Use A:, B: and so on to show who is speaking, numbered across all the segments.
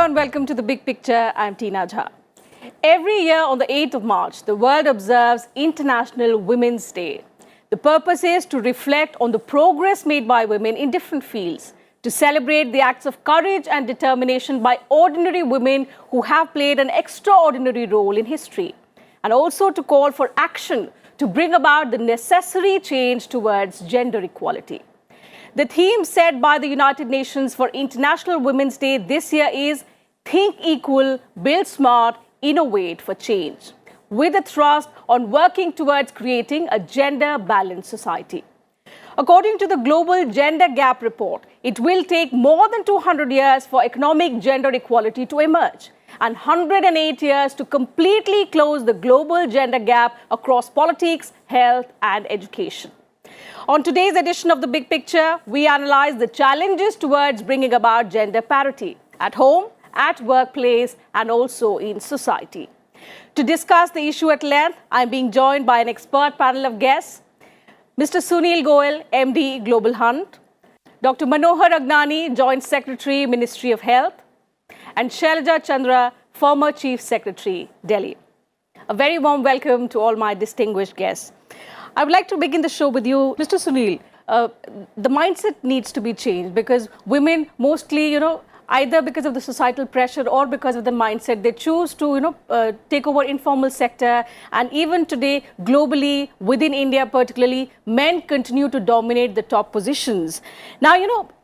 A: Hello and welcome to The Big Picture. I'm Tina Jha. Every year on the 8th of March, the world observes International Women's Day. The purpose is to reflect on the progress made by women in different fields, to celebrate the acts of courage and determination by ordinary women who have played an extraordinary role in history, and also to call for action to bring about the necessary change towards gender equality. The theme set by the United Nations for International Women's Day this year is Think Equal, Build Smart, Innovate for Change, with a thrust on working towards creating a gender-balanced society. According to the Global Gender Gap Report, it will take more than 200 years for economic gender equality to emerge and 108 years to completely close the global gender gap across politics, health, and education. On today's edition of The Big Picture, we analyze the challenges towards bringing about gender parity at home, at workplace, and also in society. To discuss the issue at length, I'm being joined by an expert panel of guests. Mr. Sunil Goel, MD, GlobalHunt, Dr. Manohar Agnani, Joint Secretary, Ministry of Health, and Shailaja Chandra, former Chief Secretary, Delhi. A very warm welcome to all my distinguished guests. I would like to begin the show with you, Mr. Sunil. The mindset needs to be changed because women mostly, either because of the societal pressure or because of the mindset, they choose to, take over informal sector. And even today, globally, within India particularly, men continue to dominate the top positions. Now,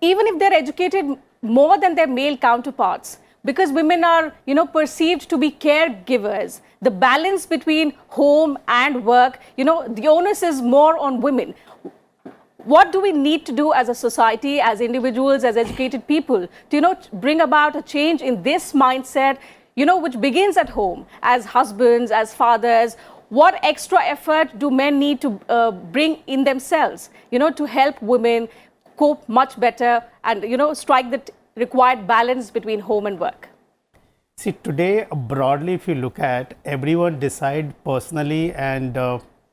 A: even if they're educated more than their male counterparts, because women are, perceived to be caregivers, the balance between home and work, the onus is more on women. What do we need to do as a society, as individuals, as educated people to, bring about a change in this mindset, which begins at home, as husbands, as fathers? What extra effort do men need to bring in themselves, to help women cope much better and, strike the required balance between home and work?
B: See, today, broadly, if you look at, everyone decide personally and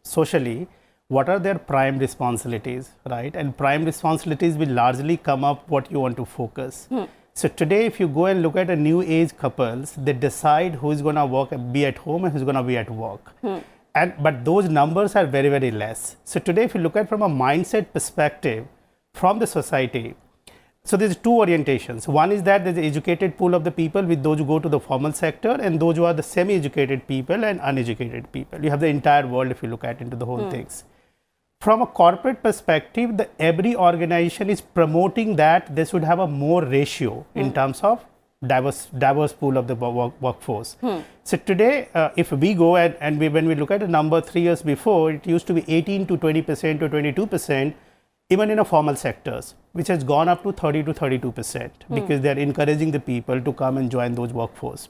B: socially what are their prime responsibilities, right? And prime responsibilities will largely come up what you want to focus. So today, if you go and look at a new age couples, they decide who is going to work, be at home and who's going to be at work. But those numbers are very, very less. So today, if you look at from a mindset perspective from the society, so there's two orientations. One is that there's an educated pool of the people with those who go to the formal sector and those who are the semi-educated people and uneducated people. You have the entire world if you look at into the whole things. From a corporate perspective, every organization is promoting that they should have a more ratio in terms of diverse pool of the workforce. So today, if we go and when we look at a number 3 years before, it used to be 18 to 20% to 22%. Even in a formal sectors, which has gone up to 30 to 32% because they're encouraging the people to come and join those workforce.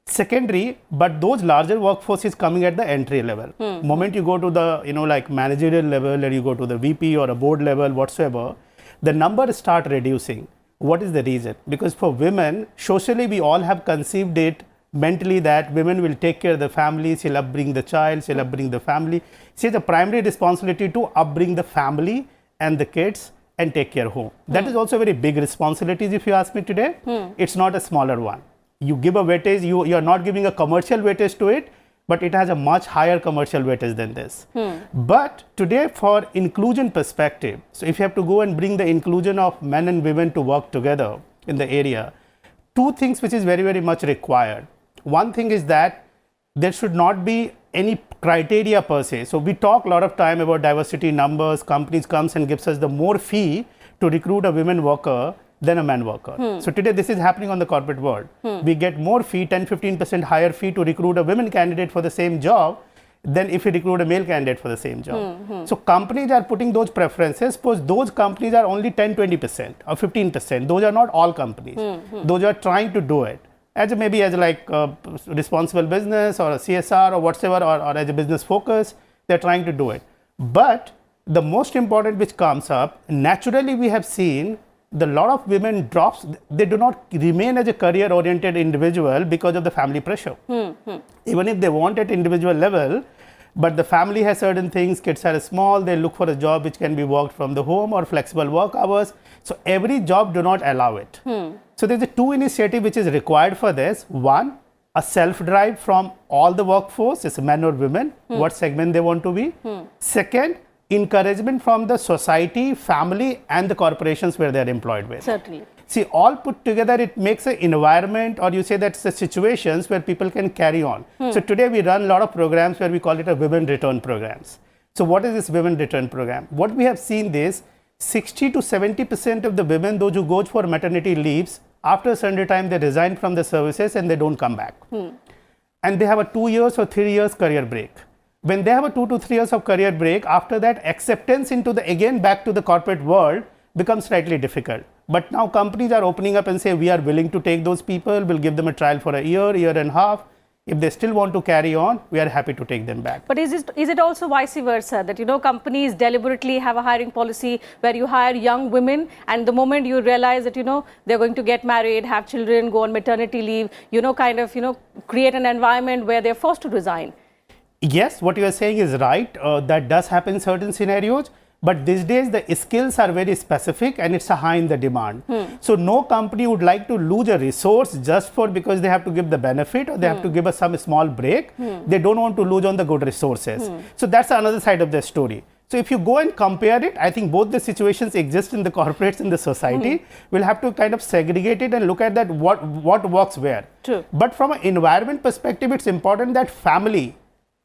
B: Secondary, but those larger workforce is coming at the entry level. Moment you go to the, like managerial level or you go to the VP or a board level whatsoever, the numbers start reducing. What is the reason? Because for women, socially we all have conceived it mentally that women will take care of the family, she'll upbring the child, she'll upbring the family. She has a primary responsibility to upbring the family and the kids and take care home. That is also a very big responsibility if you ask me today. It's not a smaller one. You give a weightage, you are not giving a commercial weightage to it, but it has a much higher commercial weightage than this. But today for inclusion perspective, so if you have to go and bring the inclusion of men and women to work together in the area, two things which is very, very much required. One thing is that there should not be any criteria per se. So we talk a lot of time about diversity numbers. Companies comes and gives us the more fee to recruit a women worker than a man worker. So today this is happening on the corporate world. We get more fee, 10-15% higher fee to recruit a women candidate for the same job than if you recruit a male candidate for the same job. So companies are putting those preferences, because those companies are only 10-20% or 15%. Those are not all companies. Those are trying to do it. Maybe as like a responsible business or a CSR or whatever, or as a business focus, they're trying to do it. But the most important which comes up, naturally we have seen the lot of women drops, they do not remain as a career oriented individual because of the family pressure. Even if they want at individual level, But the family has certain things, kids are small, they look for a job which can be worked from the home or flexible work hours. So every job do not allow it. So there's a two initiative which is required for this. One, a self-drive from all the workforce, it's men or women, what segment they want to be. Second, encouragement from the society, family and the corporations where they are employed with.
A: Certainly.
B: See, all put together, it makes an environment, or you say that's the situations where people can carry on. So today we run a lot of programs where we call it a women return programs. So what is this women return program? What we have seen is 60 to 70% of the women, those who go for maternity leaves, after a certain time they resign from the services and they don't come back. And they have a 2 years or 3 years career break. When they have a 2 to 3 years of career break, after that acceptance into the again back to the corporate world becomes slightly difficult. But now companies are opening up and say, we are willing to take those people, we'll give them a trial for a year, year and a half. If they still want to carry on, we are happy to take them back.
A: But is it also vice versa, that, you know, companies deliberately have a hiring policy where you hire young women, and the moment you realize that, you know, they're going to get married, have children, go on maternity leave, you know, kind of, you know, create an environment where they're forced to resign?
B: Yes, what you are saying is right. That does happen in certain scenarios. But these days, the skills are very specific and it's a high in the demand. So no company would like to lose a resource just for because they have to give the benefit or they have to give us some small break. They don't want to lose on the good resources. So that's another side of the story. So if you go and compare it, I think both the situations exist in the corporates and the society. We'll have to kind of segregate it and look at that what works where.
A: True.
B: But from an environment perspective, it's important that family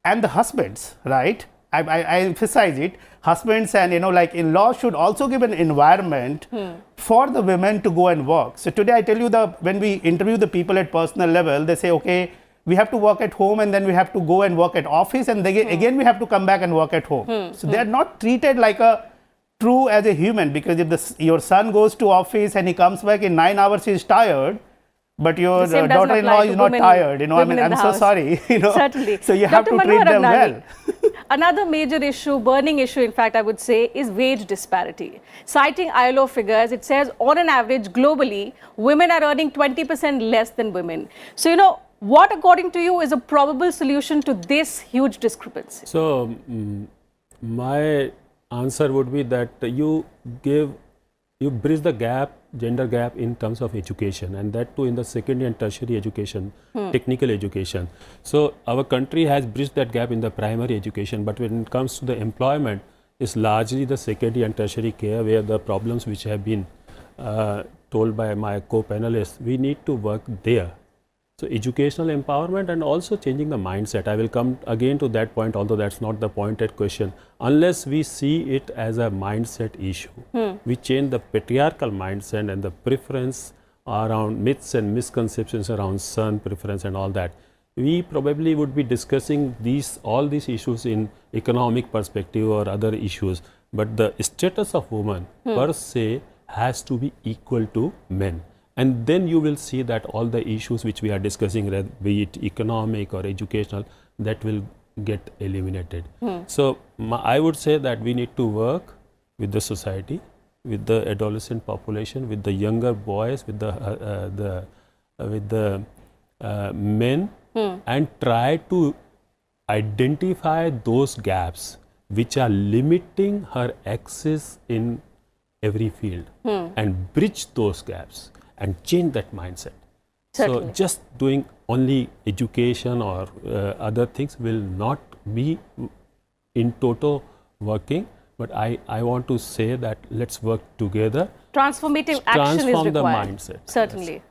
B: and the husbands, right? I emphasize it, husbands and, you know, like in-laws should also give an environment for the women to go and work. So today I tell you, when we interview the people at personal level, they say, okay, we have to work at home and then we have to go and work at office and again we have to come back and work at home. So they are not treated like a true as a human, because if your son goes to office and he comes back in 9 hours, he is tired. But your daughter-in-law is not tired, you know, I mean, I'm so sorry, you know.
A: Certainly.
B: So you have to treat them well.
A: Another major issue, burning issue, in fact, I would say, is wage disparity. Citing ILO figures, it says on an average globally, women are earning 20% less than women. So, you know, what according to you is a probable solution to this huge discrepancy?
C: So, my answer would be that you bridge the gap, gender gap in terms of education, and that too in the secondary and tertiary education, technical education. So our country has bridged that gap in the primary education, but when it comes to the employment, it's largely the secondary and tertiary care where the problems which have been told by my co-panelists, we need to work there. So educational empowerment and also changing the mindset. I will come again to that point, although that's not the pointed question. Unless we see it as a mindset issue, we change the patriarchal mindset and the preference around myths and misconceptions around son preference and all that. We probably would be discussing all these issues in economic perspective or other issues, but the status of women per se has to be equal to men. And then you will see that all the issues which we are discussing, be it economic or educational, that will get eliminated. So I would say that we need to work with the society, with the adolescent population, with the younger boys, with the men, and try to identify those gaps which are limiting her access in every field and bridge those gaps and change that mindset.
A: Certainly.
C: So just doing only education or other things will not be in total working, but I want to say that let's work together.
A: Transformative action is required.
C: Transform the mindset.
A: Certainly.
C: Yes.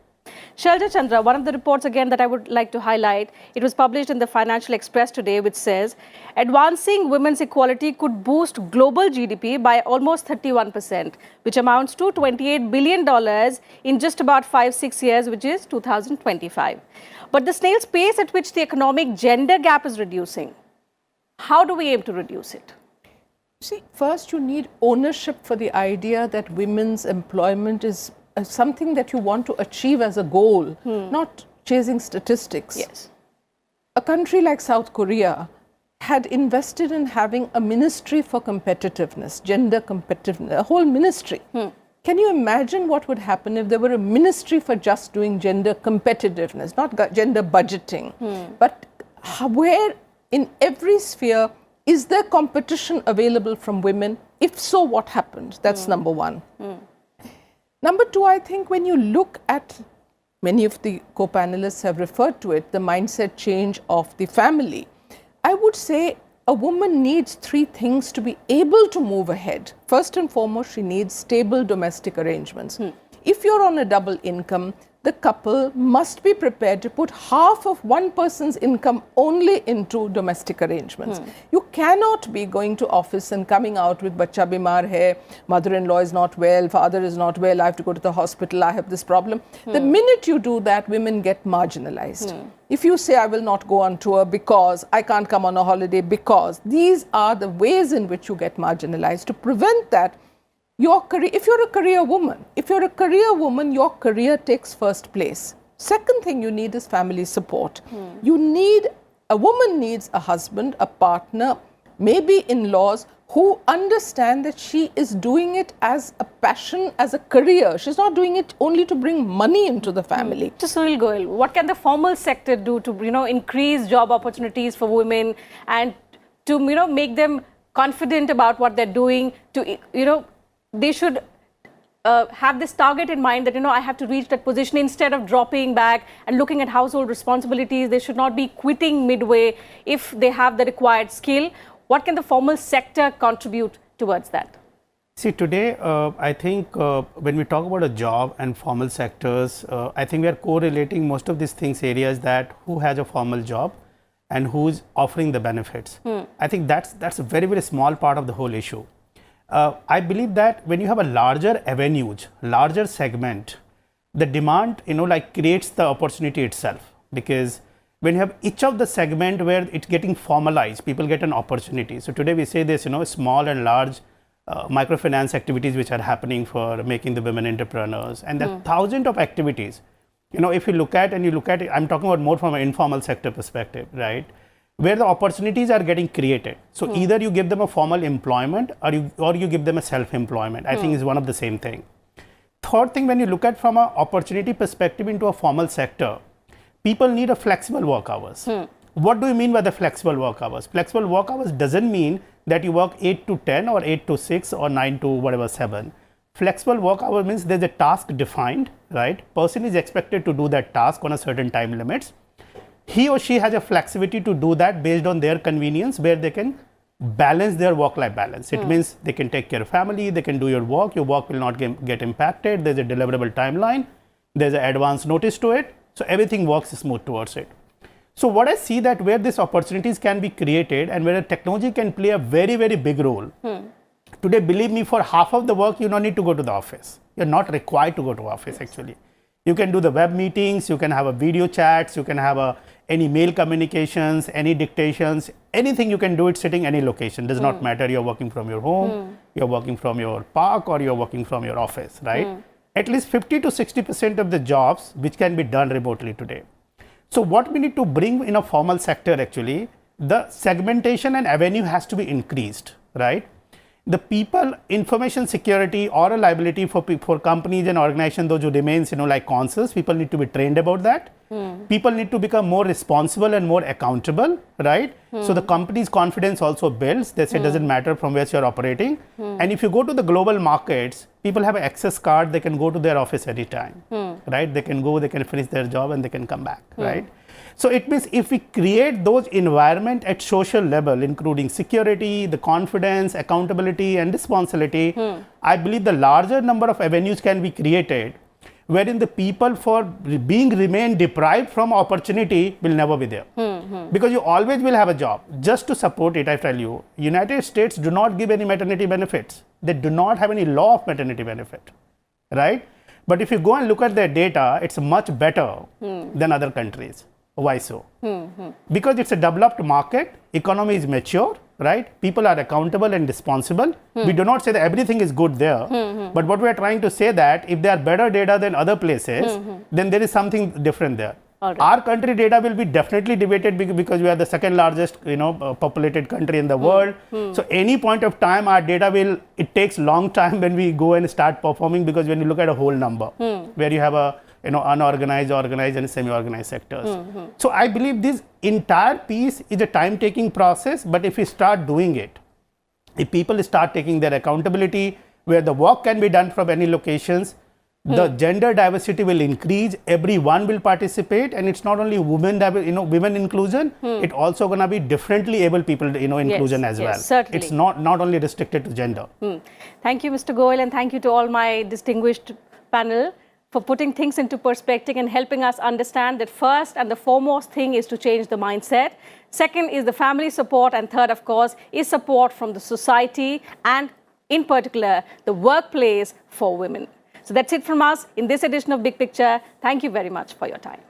A: Shailja Chandra, one of the reports again that I would like to highlight, it was published in the Financial Express today, which says advancing women's equality could boost global GDP by almost 31%, which amounts to $28 billion in just about 5-6 years, which is 2025. But the snail's pace at which the economic gender gap is reducing, how do we aim to reduce it?
D: See, first you need ownership for the idea that women's employment is something that you want to achieve as a goal, not chasing statistics.
A: Yes.
D: A country like South Korea had invested in having a ministry for competitiveness, gender competitiveness, a whole ministry. Can you imagine what would happen if there were a ministry for just doing gender competitiveness, not gender budgeting, but where in every sphere, is there competition available from women? If so, what happened? That's number one. Number two, I think when you look at, many of the co-panelists have referred to it, the mindset change of the family. I would say a woman needs three things to be able to move ahead. First and foremost, she needs stable domestic arrangements. If you're on a double income, the couple must be prepared to put half of one person's income only into domestic arrangements. You cannot be going to office and coming out with bacha bimar hai, mother-in-law is not well, father is not well, I have to go to the hospital, I have this problem. The minute you do that, women get marginalized. If you say, I will not go on tour because, I can't come on a holiday because, these are the ways in which you get marginalized. To prevent that, your career, if you're a career woman, your career takes first place. Second thing you need is family support. A woman needs a husband, a partner, maybe in-laws who understand that she is doing it as a passion, as a career. She's not doing it only to bring money into the family.
A: To Sunil Goel, what can the formal sector do to increase job opportunities for women and to make them confident about what they're doing, to they should have this target in mind that, I have to reach that position instead of dropping back and looking at household responsibilities. They should not be quitting midway if they have the required skill. What can the formal sector contribute towards that?
B: See, today, I think when we talk about a job and formal sectors, I think we are correlating most of these things, areas that who has a formal job and who's offering the benefits. I think that's a very, very small part of the whole issue. I believe that when you have a larger avenues, larger segment, the demand, creates the opportunity itself. Because when you have each of the segment where it's getting formalized, people get an opportunity. So today we say this, small and large microfinance activities which are happening for making the women entrepreneurs. And there are thousands of activities. If you look at it, I'm talking about more from an informal sector perspective, right? Where the opportunities are getting created. So either you give them a formal employment or you give them a self-employment. I think is one of the same thing. Third thing, when you look at from an opportunity perspective into a formal sector, people need a flexible work hours. What do you mean by the flexible work hours? Flexible work hours doesn't mean that you work 8 to 10 or 8 to 6 or 9 to whatever 7. Flexible work hour means there's a task defined, right? Person is expected to do that task on a certain time limits. He or she has a flexibility to do that based on their convenience, where they can balance their work-life balance. It means they can take care of family, they can do your work will not get impacted, there's a deliverable timeline, there's an advance notice to it, so everything works smooth towards it. So what I see that where these opportunities can be created and where technology can play a very, very big role. Today, believe me, for half of the work, you don't need to go to the office. You're not required to go to office actually. You can do the web meetings, you can have a video chats, you can have any mail communications, any dictations, anything you can do it sitting any location. Does not matter you're working from your home, you're working from your park, or you're working from your office, right? At least 50 to 60% of the jobs which can be done remotely today. So what we need to bring in a formal sector actually, the segmentation and avenue has to be increased, right? The people, information security or a liability for companies and organizations, those who remains, like conscious, people need to be trained about that. People need to become more responsible and more accountable, right? So the company's confidence also builds. They say it doesn't matter from where you're operating. And if you go to the global markets, people have an access card, they can go to their office anytime, right? They can go, they can finish their job and they can come back, right? So it means if we create those environment at social level, including security, the confidence, accountability and responsibility, I believe the larger number of avenues can be created wherein the people for remain deprived from opportunity will never be there. Because you always will have a job. Just to support it, I tell you, United States do not give any maternity benefits. They do not have any law of maternity benefit, right? But if you go and look at their data, it's much better than other countries. Why so? Because it's a developed market, economy is mature, right? People are accountable and responsible. We do not say that everything is good there, but what we are trying to say that if there are better data than other places, then there is something different there.
A: Right.
B: Our country data will be definitely debated because we are the second largest, populated country in the world. So any point of time, our data it takes long time when we go and start performing, because when you look at a whole number, where you have unorganized, organized, and semi-organized sectors. So I believe this entire piece is a time-taking process, but if we start doing it, if people start taking their accountability, where the work can be done from any locations, the gender diversity will increase, everyone will participate, and it's not only women inclusion, it also going to be differently able people inclusion as well.
A: Certainly.
B: It's not only restricted to gender.
A: Thank you, Mr. Goel, and thank you to all my distinguished panel for putting things into perspective and helping us understand that first and the foremost thing is to change the mindset. Second is the family support, and third, of course, is support from the society and in particular the workplace for women. So that's it from us in this edition of Big Picture. Thank you very much for your time.